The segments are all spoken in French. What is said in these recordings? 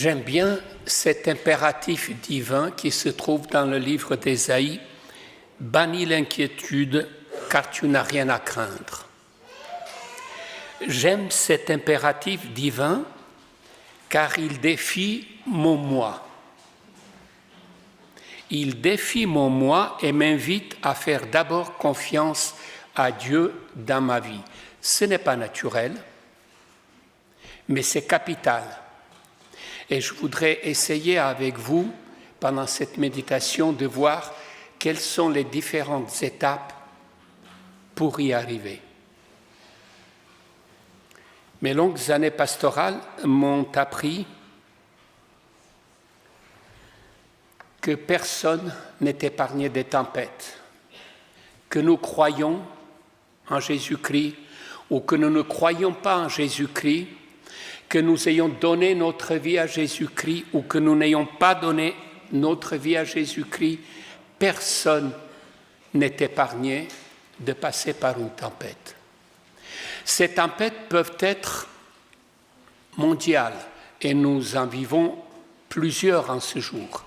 J'aime bien cet impératif divin qui se trouve dans le livre d'Ésaïe. « Bannis l'inquiétude, car tu n'as rien à craindre. » J'aime cet impératif divin car il défie mon moi. Il défie mon moi et m'invite à faire d'abord confiance à Dieu dans ma vie. Ce n'est pas naturel, mais c'est capital. Et je voudrais essayer avec vous, pendant cette méditation, de voir quelles sont les différentes étapes pour y arriver. Mes longues années pastorales m'ont appris que personne n'est épargné des tempêtes, que nous croyons en Jésus-Christ ou que nous ne croyons pas en Jésus-Christ, que nous ayons donné notre vie à Jésus-Christ ou que nous n'ayons pas donné notre vie à Jésus-Christ, personne n'est épargné de passer par une tempête. Ces tempêtes peuvent être mondiales et nous en vivons plusieurs en ce jour.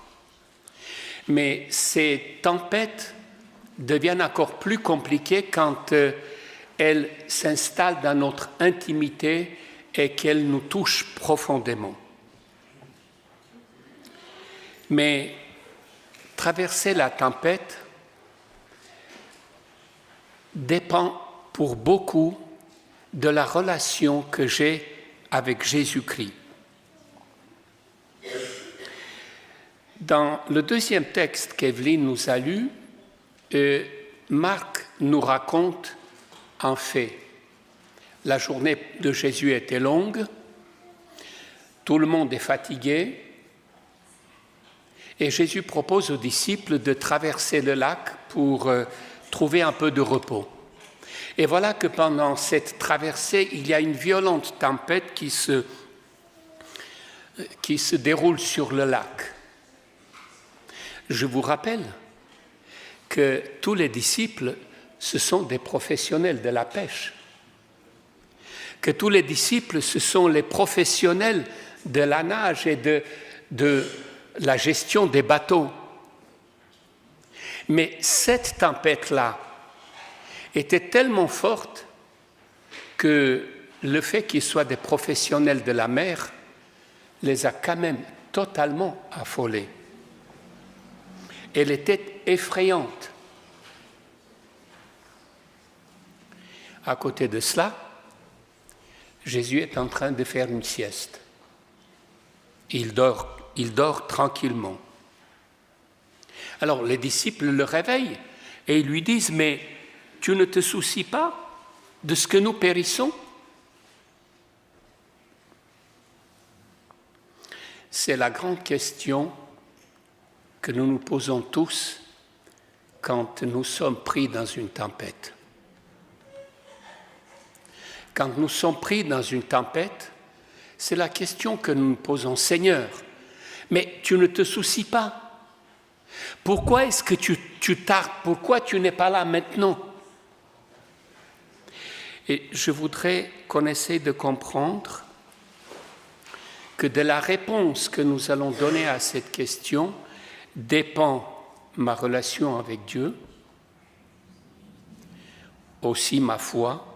Mais ces tempêtes deviennent encore plus compliquées quand elles s'installent dans notre intimité et qu'elles nous touchent profondément. Mais traverser la tempête dépend pour beaucoup de la relation que j'ai avec Jésus-Christ. Dans le deuxième texte qu'Evelyne nous a lu, Marc nous raconte un fait. La journée de Jésus était longue, tout le monde est fatigué, et Jésus propose aux disciples de traverser le lac pour trouver un peu de repos. Et voilà que pendant cette traversée, il y a une violente tempête qui se déroule sur le lac. Je vous rappelle que tous les disciples, ce sont des professionnels de la pêche. Que tous les disciples, ce sont les professionnels de la nage et de la gestion des bateaux. Mais cette tempête-là était tellement forte que le fait qu'ils soient des professionnels de la mer les a quand même totalement affolés. Elle était effrayante. À côté de cela, Jésus est en train de faire une sieste. Il dort tranquillement. Alors les disciples le réveillent et ils lui disent « Mais tu ne te soucies pas de ce que nous périssons ?» C'est la grande question que nous nous posons tous quand nous sommes pris dans une tempête. Quand nous sommes pris dans une tempête, c'est la question que nous nous posons. « Seigneur, mais tu ne te soucies pas. Pourquoi est-ce que tu tardes? Pourquoi tu n'es pas là maintenant ?» Et je voudrais qu'on essaie de comprendre que de la réponse que nous allons donner à cette question dépend ma relation avec Dieu, aussi ma foi,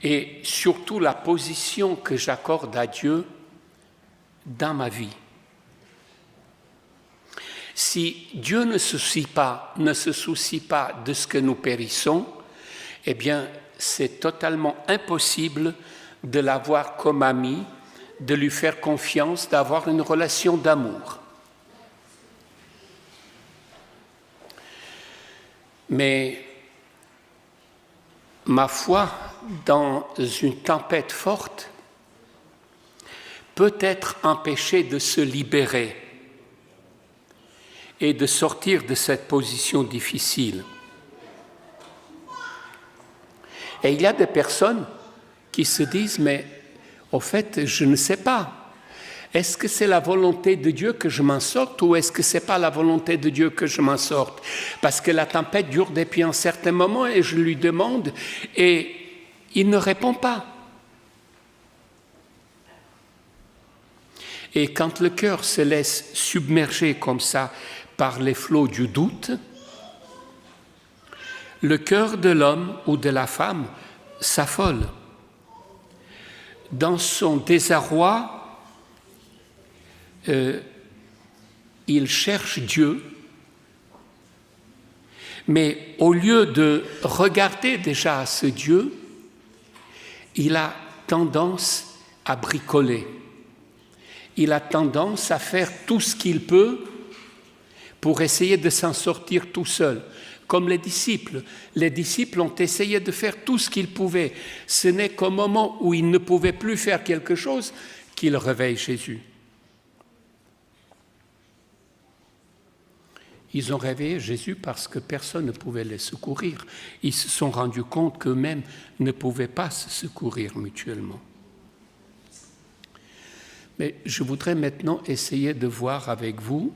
et surtout la position que j'accorde à Dieu dans ma vie. Si Dieu ne se soucie pas de ce que nous périssons, eh bien, c'est totalement impossible de l'avoir comme ami, de lui faire confiance, d'avoir une relation d'amour. Mais ma foi dans une tempête forte peut être empêchée de se libérer et de sortir de cette position difficile. Et il y a des personnes qui se disent « Mais au fait, je ne sais pas. Est-ce que c'est la volonté de Dieu que je m'en sorte ou est-ce que ce n'est pas la volonté de Dieu que je m'en sorte? Parce que la tempête dure depuis un certain moment et je lui demande et il ne répond pas. Et quand le cœur se laisse submerger comme ça par les flots du doute, le cœur de l'homme ou de la femme s'affole. Dans son désarroi, il cherche Dieu, mais au lieu de regarder déjà à ce Dieu, il a tendance à bricoler. Il a tendance à faire tout ce qu'il peut pour essayer de s'en sortir tout seul. Comme les disciples. Les disciples ont essayé de faire tout ce qu'ils pouvaient. Ce n'est qu'au moment où ils ne pouvaient plus faire quelque chose qu'ils réveillent Jésus. Ils ont réveillé Jésus parce que personne ne pouvait les secourir. Ils se sont rendus compte qu'eux-mêmes ne pouvaient pas se secourir mutuellement. Mais je voudrais maintenant essayer de voir avec vous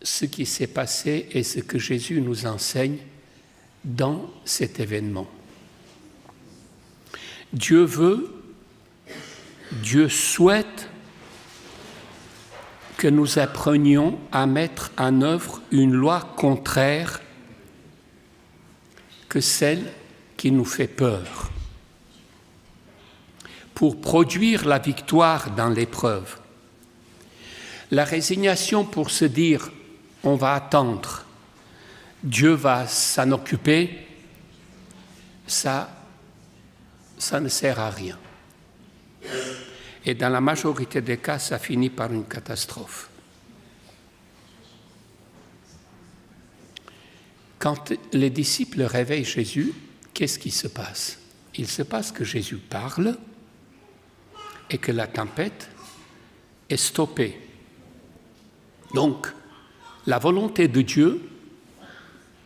ce qui s'est passé et ce que Jésus nous enseigne dans cet événement. Dieu souhaite que nous apprenions à mettre en œuvre une loi contraire que celle qui nous fait peur, pour produire la victoire dans l'épreuve. La résignation pour se dire « on va attendre, Dieu va s'en occuper », ça ne sert à rien. Et dans la majorité des cas, ça finit par une catastrophe. Quand les disciples réveillent Jésus, qu'est-ce qui se passe? Il se passe que Jésus parle et que la tempête est stoppée. Donc, la volonté de Dieu,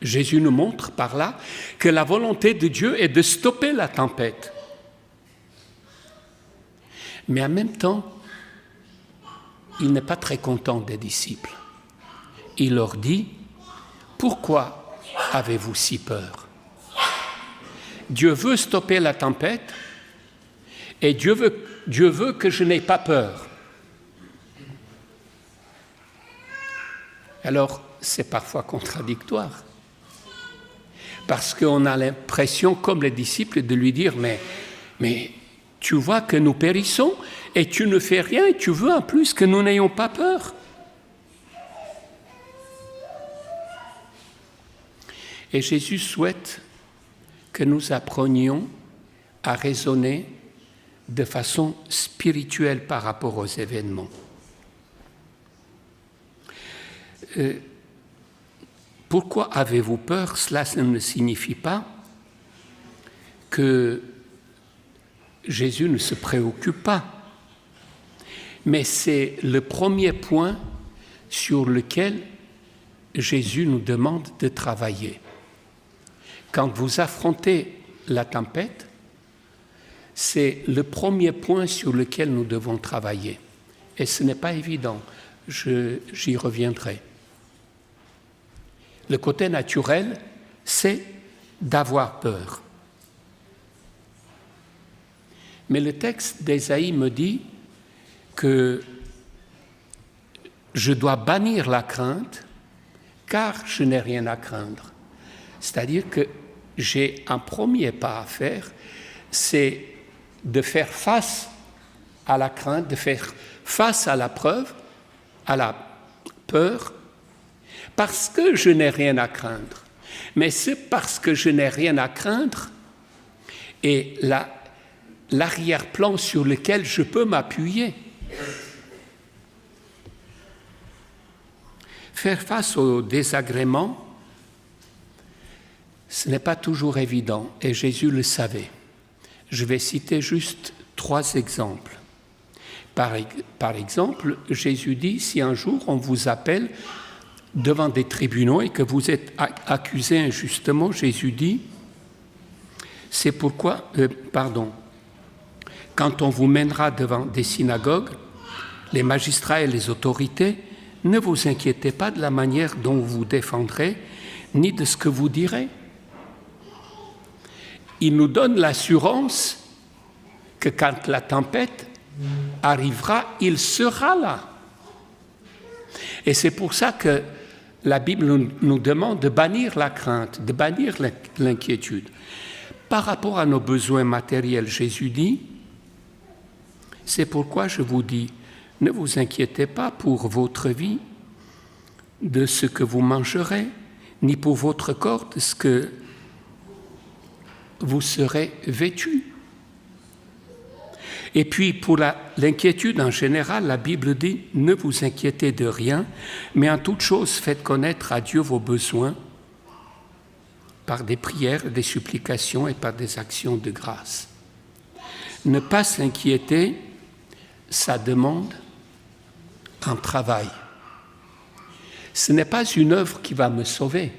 Jésus nous montre par là que la volonté de Dieu est de stopper la tempête. Mais en même temps, il n'est pas très content des disciples. Il leur dit, « Pourquoi avez-vous si peur ?» Dieu veut stopper la tempête et Dieu veut que je n'ai pas peur. Alors, c'est parfois contradictoire. Parce qu'on a l'impression, comme les disciples, de lui dire, mais tu vois que nous périssons et tu ne fais rien et tu veux en plus que nous n'ayons pas peur. Et Jésus souhaite que nous apprenions à raisonner de façon spirituelle par rapport aux événements. Pourquoi avez-vous peur? Cela ne signifie pas que Jésus ne se préoccupe pas. Mais c'est le premier point sur lequel Jésus nous demande de travailler. Quand vous affrontez la tempête, c'est le premier point sur lequel nous devons travailler. Et ce n'est pas évident, j'y reviendrai. Le côté naturel, c'est d'avoir peur. Mais le texte d'Ésaïe me dit que je dois bannir la crainte, car je n'ai rien à craindre. C'est-à-dire que j'ai un premier pas à faire, c'est de faire face à la crainte, de faire face à la preuve, à la peur, parce que je n'ai rien à craindre. Mais c'est parce que je n'ai rien à craindre et l'arrière-plan sur lequel je peux m'appuyer. Faire face aux désagréments, ce n'est pas toujours évident, et Jésus le savait. Je vais citer juste 3 exemples. Par exemple, Jésus dit, si un jour on vous appelle devant des tribunaux et que vous êtes accusé injustement, Jésus dit, c'est pourquoi, quand on vous mènera devant des synagogues, les magistrats et les autorités, ne vous inquiétez pas de la manière dont vous vous défendrez, ni de ce que vous direz. Il nous donne l'assurance que quand la tempête arrivera, il sera là. Et c'est pour ça que la Bible nous demande de bannir la crainte, de bannir l'inquiétude. Par rapport à nos besoins matériels, Jésus dit, c'est pourquoi je vous dis, ne vous inquiétez pas pour votre vie, de ce que vous mangerez, ni pour votre corps, de ce que vous serez vêtus. Et puis, pour l'inquiétude en général, la Bible dit « Ne vous inquiétez de rien, mais en toute chose, faites connaître à Dieu vos besoins par des prières, des supplications et par des actions de grâce. » Ne pas s'inquiéter, ça demande un travail. Ce n'est pas une œuvre qui va me sauver,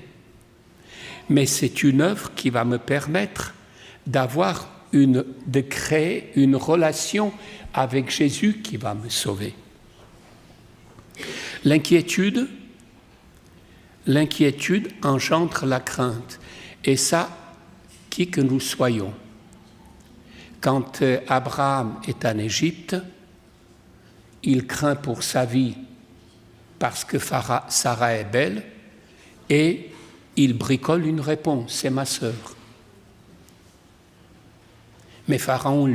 mais c'est une œuvre qui va me permettre de créer une relation avec Jésus qui va me sauver. L'inquiétude engendre la crainte, et ça, qui que nous soyons. Quand Abraham est en Égypte, il craint pour sa vie parce que Sarah est belle, et il bricole une réponse, c'est ma sœur. Mais Pharaon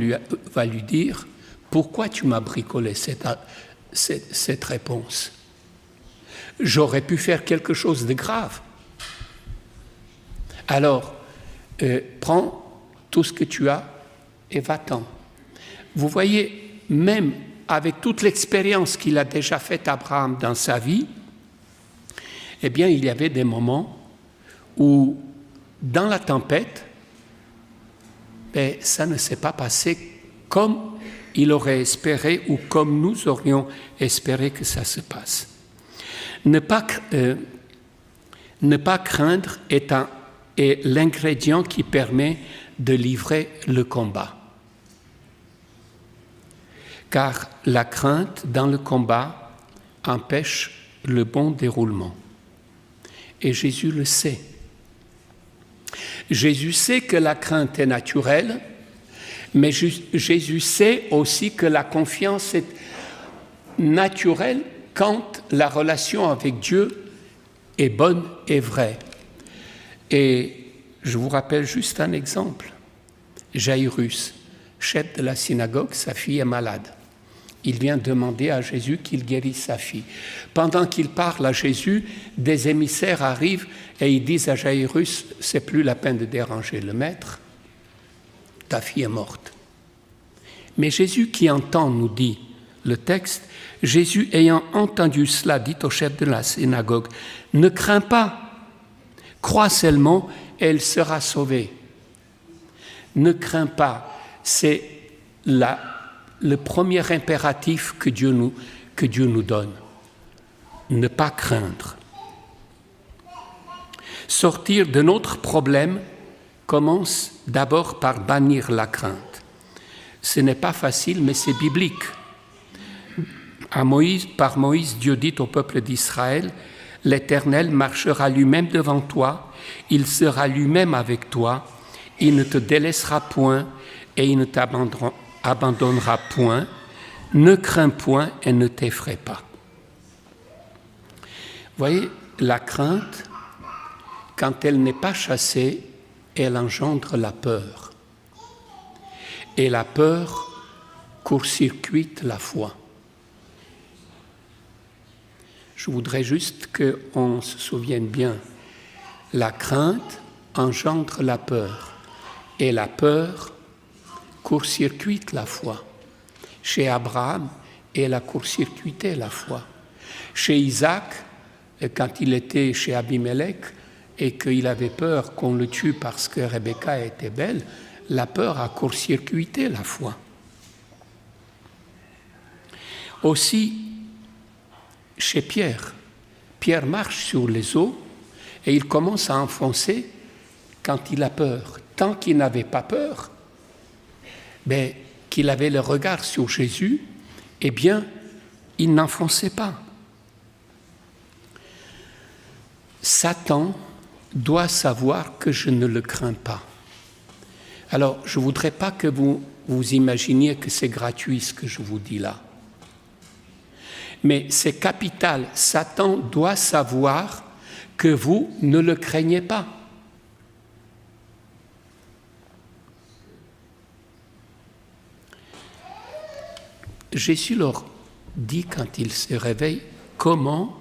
va lui dire, pourquoi tu m'as bricolé cette réponse? J'aurais pu faire quelque chose de grave. Alors, prends tout ce que tu as et va-t'en. Vous voyez, même avec toute l'expérience qu'il a déjà faite Abraham dans sa vie, eh bien, il y avait des moments où, dans la tempête, ça ne s'est pas passé comme il aurait espéré ou comme nous aurions espéré que ça se passe. Ne pas craindre est l'ingrédient qui permet de livrer le combat. Car la crainte dans le combat empêche le bon déroulement. Et Jésus le sait. Jésus sait que la crainte est naturelle, mais Jésus sait aussi que la confiance est naturelle quand la relation avec Dieu est bonne et vraie. Et je vous rappelle juste un exemple. Jaïrus, chef de la synagogue, sa fille est malade. Il vient demander à Jésus qu'il guérisse sa fille. Pendant qu'il parle à Jésus, des émissaires arrivent et ils disent à Jaïrus, c'est plus la peine de déranger le maître, ta fille est morte. Mais Jésus qui entend, nous dit le texte, Jésus ayant entendu cela, dit au chef de la synagogue, ne crains pas, crois seulement et elle sera sauvée. Ne crains pas, c'est le premier impératif que Dieu nous donne. Ne pas craindre. Sortir de notre problème commence d'abord par bannir la crainte. Ce n'est pas facile, mais c'est biblique. Par Moïse, Dieu dit au peuple d'Israël, « L'Éternel marchera lui-même devant toi, il sera lui-même avec toi, il ne te délaissera point et il ne t'abandonnera point, ne crains point et ne t'effraie pas. » Vous voyez, la crainte, quand elle n'est pas chassée, elle engendre la peur. Et la peur court-circuite la foi. Je voudrais juste qu'on se souvienne bien, la crainte engendre la peur, et la peur court-circuite la foi. Chez Abraham, elle a court-circuité la foi. Chez Isaac, quand il était chez Abimelech et qu'il avait peur qu'on le tue parce que Rebecca était belle, la peur a court-circuité la foi. Aussi, chez Pierre, Pierre marche sur les eaux et il commence à enfoncer quand il a peur. Tant qu'il n'avait pas peur, qu'il avait le regard sur Jésus, eh bien, il n'enfonçait pas. Satan doit savoir que je ne le crains pas. Alors, je ne voudrais pas que vous vous imaginiez que c'est gratuit ce que je vous dis là. Mais c'est capital. Satan doit savoir que vous ne le craignez pas. Jésus leur dit quand ils se réveillent, « Comment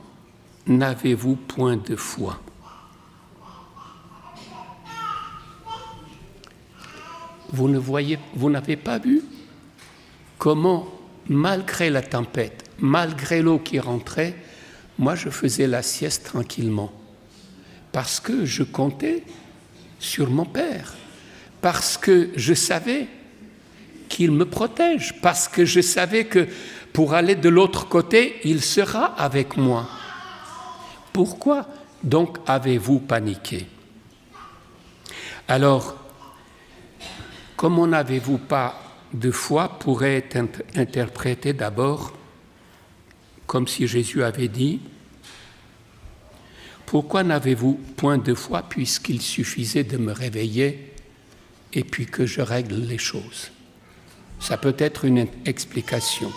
n'avez-vous point de foi ?» Vous n'avez pas vu comment, malgré la tempête, malgré l'eau qui rentrait, moi je faisais la sieste tranquillement. Parce que je comptais sur mon Père. Parce que je savais qu'il me protège. Parce que je savais que pour aller de l'autre côté, il sera avec moi. Pourquoi donc avez-vous paniqué? Alors, comment n'avez-vous pas de foi pourrait être interprété d'abord comme si Jésus avait dit « Pourquoi n'avez-vous point de foi puisqu'il suffisait de me réveiller et puis que je règle les choses ?» Ça peut être une explication.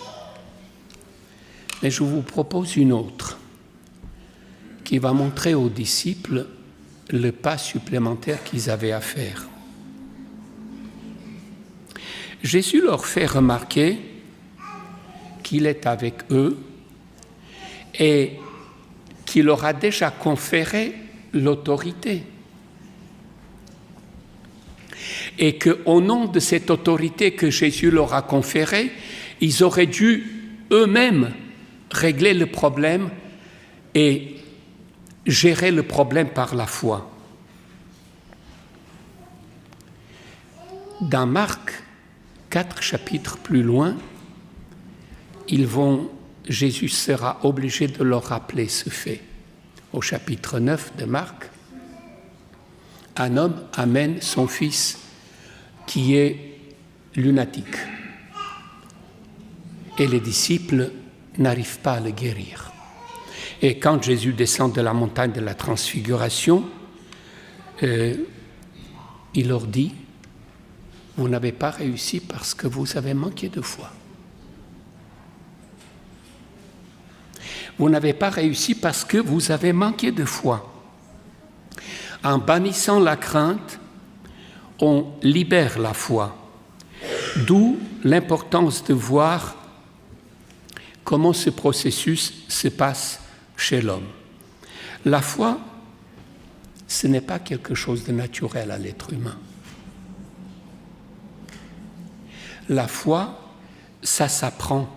Mais je vous propose une autre qui va montrer aux disciples le pas supplémentaire qu'ils avaient à faire. Jésus leur fait remarquer qu'il est avec eux et qu'il leur a déjà conféré l'autorité. Et qu'au nom de cette autorité que Jésus leur a conférée, ils auraient dû eux-mêmes régler le problème et gérer le problème par la foi. Dans Marc, 4 chapitres plus loin, Jésus sera obligé de leur rappeler ce fait. Au chapitre 9 de Marc, un homme amène son fils qui est lunatique. Et les disciples n'arrivent pas à le guérir. Et quand Jésus descend de la montagne de la Transfiguration, il leur dit « Vous n'avez pas réussi parce que vous avez manqué de foi. Vous n'avez pas réussi parce que vous avez manqué de foi. » En bannissant la crainte, on libère la foi. D'où l'importance de voir comment ce processus se passe chez l'homme. La foi, ce n'est pas quelque chose de naturel à l'être humain. La foi, ça s'apprend.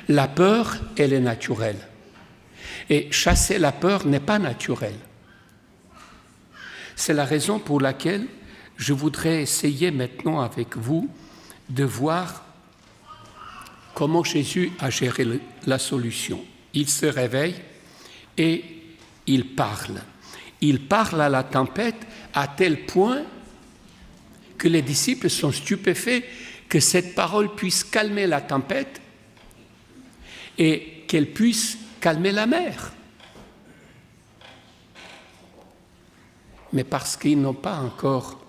La peur, elle est naturelle. Et chasser la peur n'est pas naturel. C'est la raison pour laquelle je voudrais essayer maintenant avec vous de voir comment Jésus a géré la solution. Il se réveille et il parle. Il parle à la tempête à tel point que les disciples sont stupéfaits que cette parole puisse calmer la tempête et qu'elle puisse calmer la mer. Mais parce qu'ils n'ont pas encore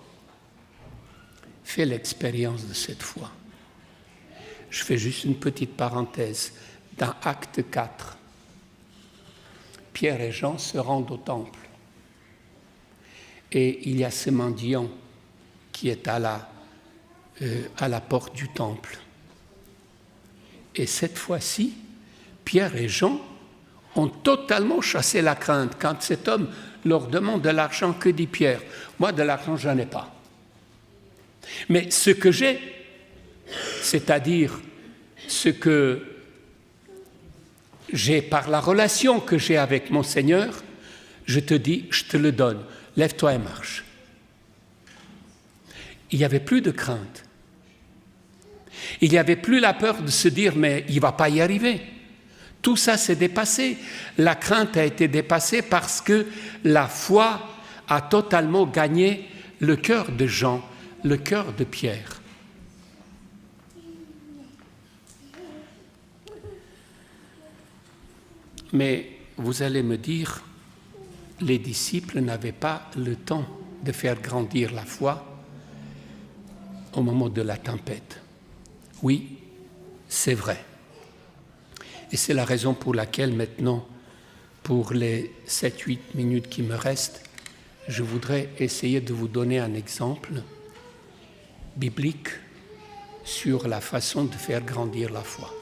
fait l'expérience de cette foi. Je fais juste une petite parenthèse. Dans Acte 4, Pierre et Jean se rendent au temple. Et il y a ce mendiant qui est à la porte du temple. Et cette fois-ci, Pierre et Jean ont totalement chassé la crainte. Quand cet homme leur demande de l'argent, que dit Pierre? Moi, de l'argent, je n'en ai pas. Mais ce que j'ai, c'est-à-dire ce que j'ai par la relation que j'ai avec mon Seigneur, je te dis, je te le donne. Lève-toi et marche. Il n'y avait plus de crainte. Il n'y avait plus la peur de se dire, mais il ne va pas y arriver. Tout ça s'est dépassé. La crainte a été dépassée parce que la foi a totalement gagné le cœur de Jean, le cœur de Pierre. Mais vous allez me dire, les disciples n'avaient pas le temps de faire grandir la foi. au moment de la tempête. Oui, c'est vrai. Et c'est la raison pour laquelle maintenant, pour les 7-8 minutes qui me restent, je voudrais essayer de vous donner un exemple biblique sur la façon de faire grandir la foi.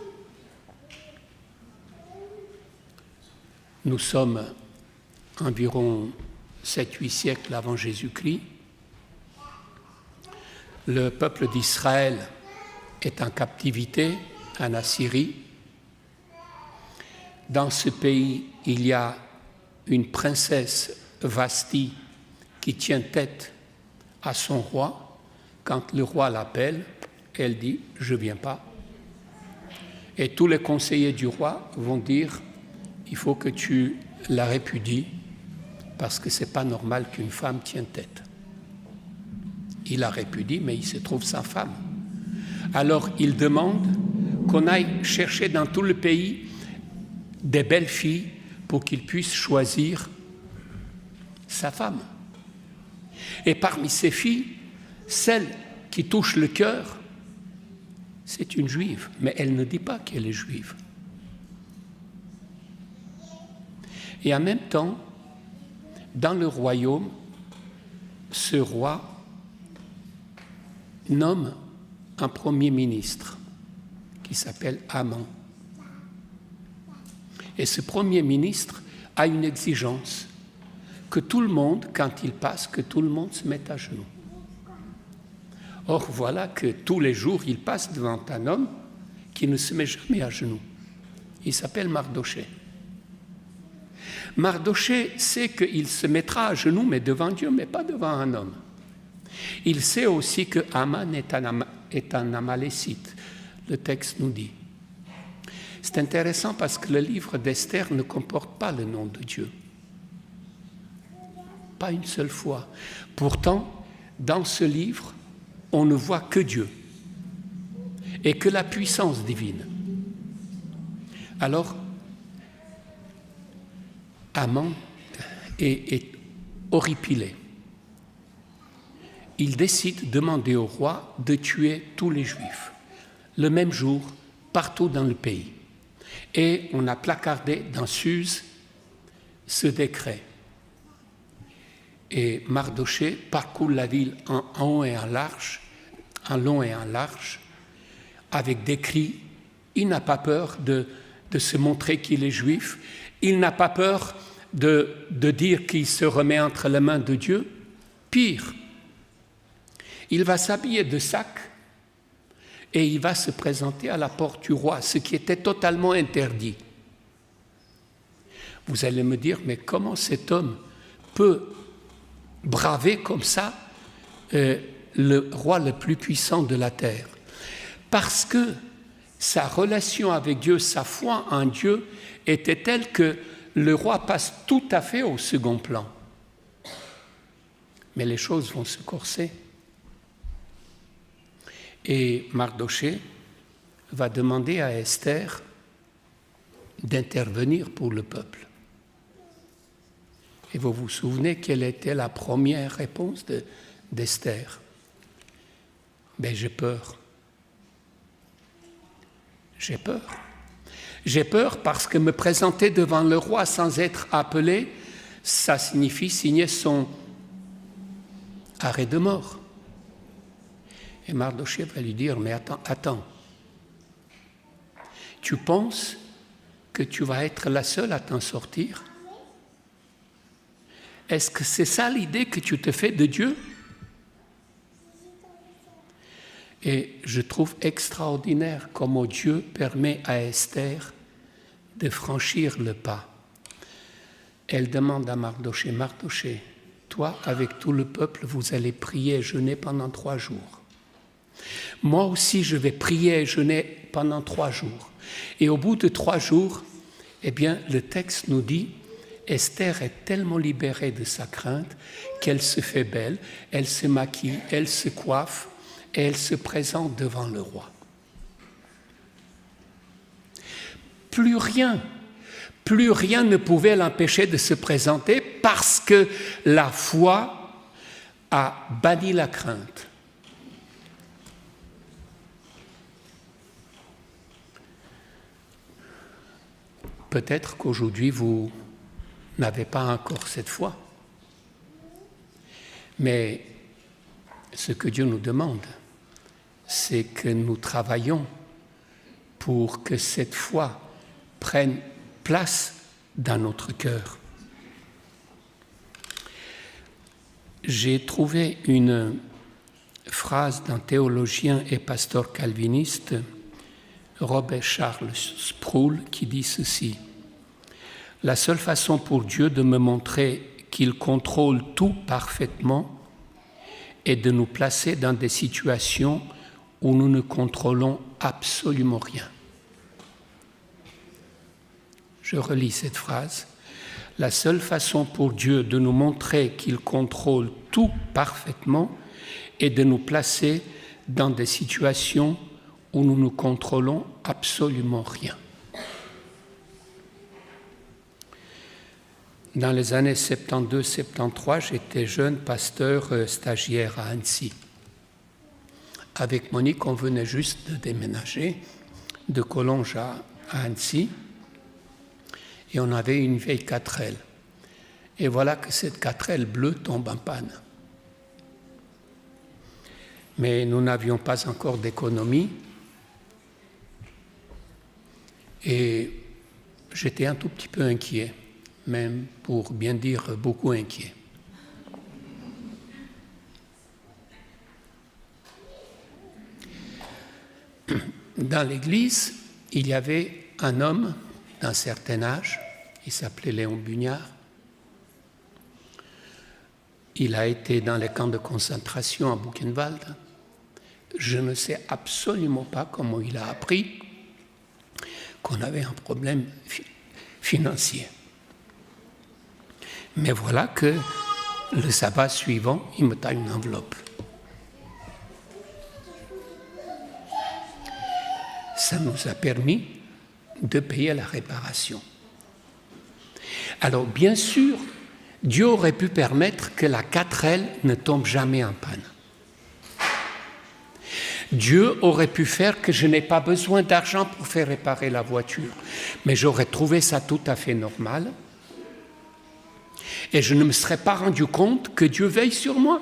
Nous sommes environ 7-8 siècles avant Jésus-Christ. Le peuple d'Israël est en captivité en Assyrie. Dans ce pays, il y a une princesse Vasti qui tient tête à son roi. Quand le roi l'appelle, elle dit « je ne viens pas ». Et tous les conseillers du roi vont dire « il faut que tu la répudies parce que ce n'est pas normal qu'une femme tienne tête ». Il la répudie, mais il se trouve sa femme. Alors il demande qu'on aille chercher dans tout le pays des belles filles pour qu'il puisse choisir sa femme. Et parmi ces filles, celle qui touche le cœur, c'est une juive, mais elle ne dit pas qu'elle est juive. Et en même temps, dans le royaume, ce roi nomme un premier ministre qui s'appelle Haman. Et ce premier ministre a une exigence, que tout le monde, quand il passe, que tout le monde se mette à genoux. Or, voilà que tous les jours, il passe devant un homme qui ne se met jamais à genoux. Il s'appelle Mardoché. Mardoché sait qu'il se mettra à genoux, mais devant Dieu, mais pas devant un homme. Il sait aussi que Haman est un Amalécite, le texte nous dit. C'est intéressant parce que le livre d'Esther ne comporte pas le nom de Dieu. Pas une seule fois. Pourtant, dans ce livre, on ne voit que Dieu et que la puissance divine. Alors, Haman est horripilé. Il décide de demander au roi de tuer tous les Juifs, le même jour, partout dans le pays. Et on a placardé dans Suse ce décret. Et Mardoché parcourt la ville en haut et en large, en long et en large, avec des cris. Il n'a pas peur de se montrer qu'il est juif. Il n'a pas peur de dire qu'il se remet entre les mains de Dieu. Pire, il va s'habiller de sac et il va se présenter à la porte du roi, ce qui était totalement interdit. Vous allez me dire, mais comment cet homme peut braver comme ça le roi le plus puissant de la terre? Parce que sa relation avec Dieu, sa foi en Dieu était telle que le roi passe tout à fait au second plan. Mais les choses vont se corser. Et Mardoché va demander à Esther d'intervenir pour le peuple. Et vous vous souvenez quelle était la première réponse d'Esther? Ben, j'ai peur. J'ai peur. J'ai peur parce que me présenter devant le roi sans être appelé, ça signifie signer son arrêt de mort. Et Mardoché va lui dire, mais attends, tu penses que tu vas être la seule à t'en sortir? Est-ce que c'est ça l'idée que tu te fais de Dieu? Et je trouve extraordinaire comment Dieu permet à Esther de franchir le pas. Elle demande à Mardoché, Mardoché, toi, avec tout le peuple, vous allez prier et jeûner pendant 3 jours. Moi aussi, je vais prier et jeûner pendant 3 jours. Et au bout de 3 jours, eh bien, le texte nous dit, Esther est tellement libérée de sa crainte qu'elle se fait belle, elle se maquille, elle se coiffe et elle se présente devant le roi. Plus rien ne pouvait l'empêcher de se présenter parce que la foi a banni la crainte. peut-être qu'aujourd'hui vous n'avez pas encore cette foi. Mais ce que Dieu nous demande, c'est que nous travaillions pour que cette foi prenne place dans notre cœur. J'ai trouvé une phrase d'un théologien et pasteur calviniste, Robert Charles Sproul, qui dit ceci: « La seule façon pour Dieu de me montrer qu'il contrôle tout parfaitement est de nous placer dans des situations où nous ne contrôlons absolument rien. » Je relis cette phrase. La seule façon pour Dieu de nous montrer qu'il contrôle tout parfaitement est de nous placer dans des situations où nous ne contrôlons absolument rien. Dans les années 72-73, j'étais jeune pasteur stagiaire à Annecy. Avec Monique, on venait juste de déménager de Collonges à Annecy et on avait une vieille 4L. Et voilà que cette 4L bleue tombe en panne. Mais nous n'avions pas encore d'économie et j'étais un tout petit peu inquiet, même pour bien dire beaucoup inquiet. Dans l'église, il y avait un homme d'un certain âge, il s'appelait Léon Bugnard. Il a été dans les camps de concentration à Buchenwald. Je ne sais absolument pas comment il a appris qu'on avait un problème financier. Mais voilà que le sabbat suivant, il me taille une enveloppe. Ça nous a permis de payer la réparation. Alors, bien sûr, Dieu aurait pu permettre que la 4L ne tombe jamais en panne. Dieu aurait pu faire que je n'ai pas besoin d'argent pour faire réparer la voiture. Mais j'aurais trouvé ça tout à fait normal. Et je ne me serais pas rendu compte que Dieu veille sur moi.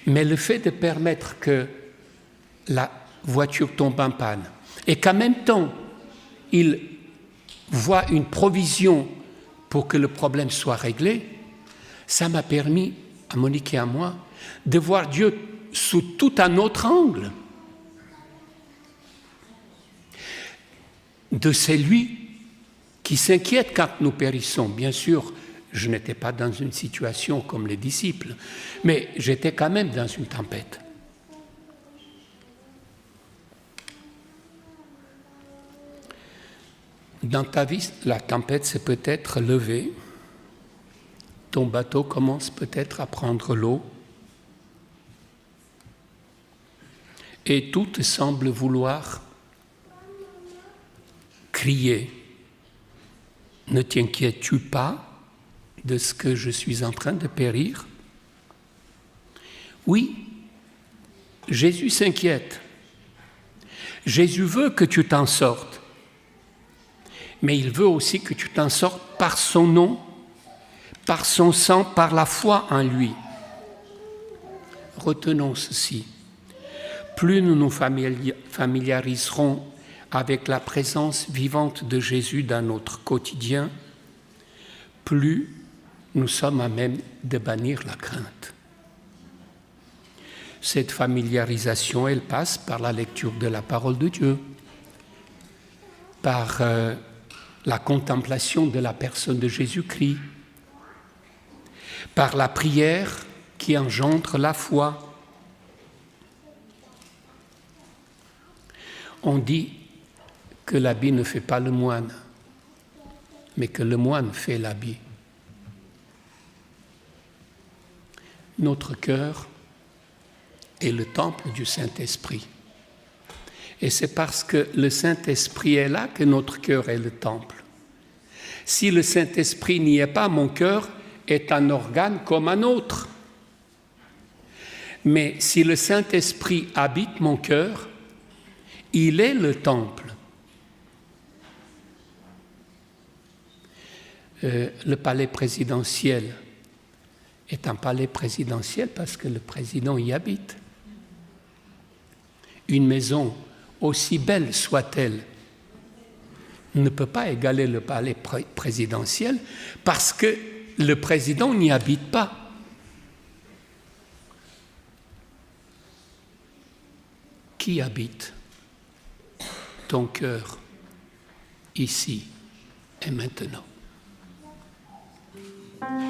Mais le fait de permettre que la voiture tombe en panne et qu'en même temps, il voit une provision pour que le problème soit réglé, ça m'a permis, à Monique et à moi, de voir Dieu sous tout un autre angle. De celui qui s'inquiète quand nous périssons. Bien sûr, je n'étais pas dans une situation comme les disciples, mais j'étais quand même dans une tempête. Dans ta vie, la tempête s'est peut-être levée. Ton bateau commence peut-être à prendre l'eau. Et tout te semble vouloir crier. Ne t'inquiètes-tu pas de ce que je suis en train de périr? Oui, Jésus s'inquiète. Jésus veut que tu t'en sortes. Mais il veut aussi que tu t'en sortes par son nom, par son sang, par la foi en lui. Retenons ceci. Plus nous nous familiariserons avec la présence vivante de Jésus dans notre quotidien, plus nous sommes à même de bannir la crainte. Cette familiarisation, elle passe par la lecture de la parole de Dieu, par la contemplation de la personne de Jésus-Christ, par la prière qui engendre la foi. On dit que l'habit ne fait pas le moine, mais que le moine fait l'habit. Notre cœur est le temple du Saint-Esprit. Et c'est parce que le Saint-Esprit est là que notre cœur est le temple. Si le Saint-Esprit n'y est pas, mon cœur est un organe comme un autre. Mais si le Saint-Esprit habite mon cœur, Il est le temple. Le palais présidentiel est un palais présidentiel parce que le président y habite. Une maison, aussi belle soit-elle, ne peut pas égaler le palais présidentiel parce que le président n'y habite pas. Qui habite ton cœur ici et maintenant?